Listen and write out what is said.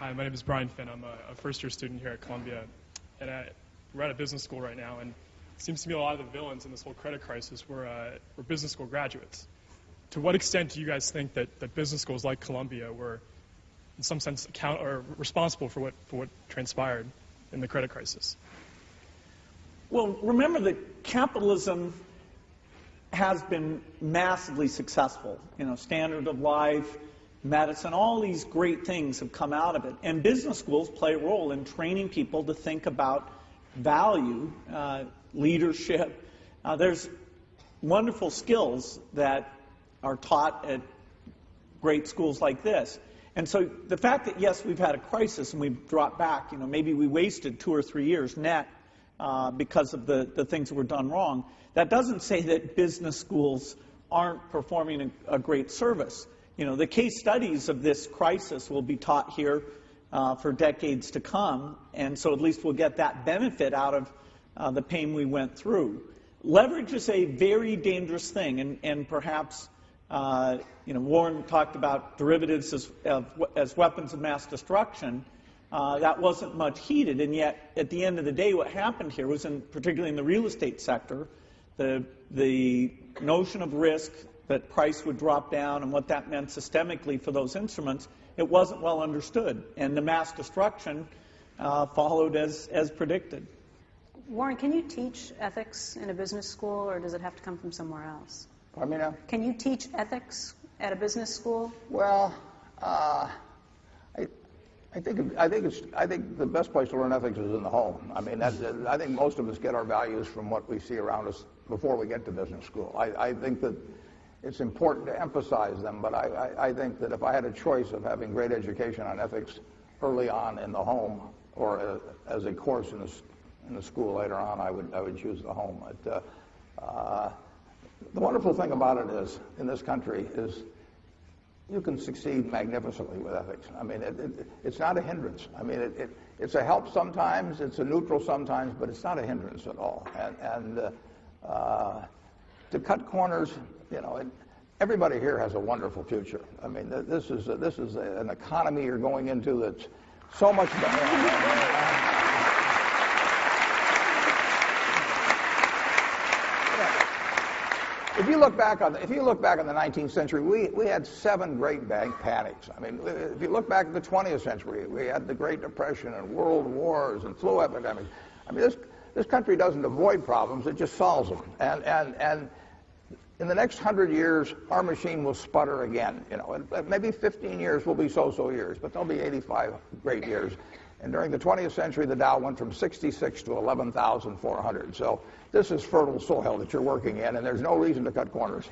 Hi, my name is Brian Finn. I'm a first-year student here at Columbia, and we're at a business school right now, and it seems to me a lot of the villains in this whole credit crisis were business school graduates. To what extent do you guys think that business schools like Columbia were, in some sense, responsible for what transpired in the credit crisis? Well, remember that capitalism has been massively successful. You know, standard of life, medicine, all these great things have come out of it. And business schools play a role in training people to think about value, leadership. There's wonderful skills that are taught at great schools like this. And so the fact that, yes, we've had a crisis and we've dropped back, you know, maybe we wasted 2 or 3 years net because of the things that were done wrong, that doesn't say that business schools aren't performing a great service. You know, the case studies of this crisis will be taught here for decades to come, and so at least we'll get that benefit out of the pain we went through. Leverage is a very dangerous thing, and perhaps, you know, Warren talked about derivatives as weapons of mass destruction. That wasn't much heeded, and yet at the end of the day, what happened here was, particularly in the real estate sector, the notion of risk, that price would drop down and what that meant systemically for those instruments, it wasn't well understood. And the mass destruction followed as predicted. Warren, can you teach ethics in a business school, or does it have to come from somewhere else? Pardon me now? Can you teach ethics at a business school? Well, I think the best place to learn ethics is in the home. I mean, I think most of us get our values from what we see around us before we get to business school. I think that it's important to emphasize them, but I think that if I had a choice of having great education on ethics early on in the home, or as a course in the school later on, I would choose the home. The wonderful thing about it is, in this country, is you can succeed magnificently with ethics. I mean, it's not a hindrance. I mean, it's a help sometimes, it's a neutral sometimes, but it's not a hindrance at all. And to cut corners, you know, everybody here has a wonderful future. I mean, this is an economy you're going into that's so much better. If you look back on the 19th century, we had 7 great bank panics. I mean, if you look back at the 20th century, we had the Great Depression and world wars and flu epidemics. I mean, this country doesn't avoid problems; it just solves them. And in the next 100 years, our machine will sputter again. You know, and maybe 15 years will be so-so years, but there'll be 85 great years. And during the 20th century, the Dow went from 66 to 11,400. So this is fertile soil that you're working in, and there's no reason to cut corners.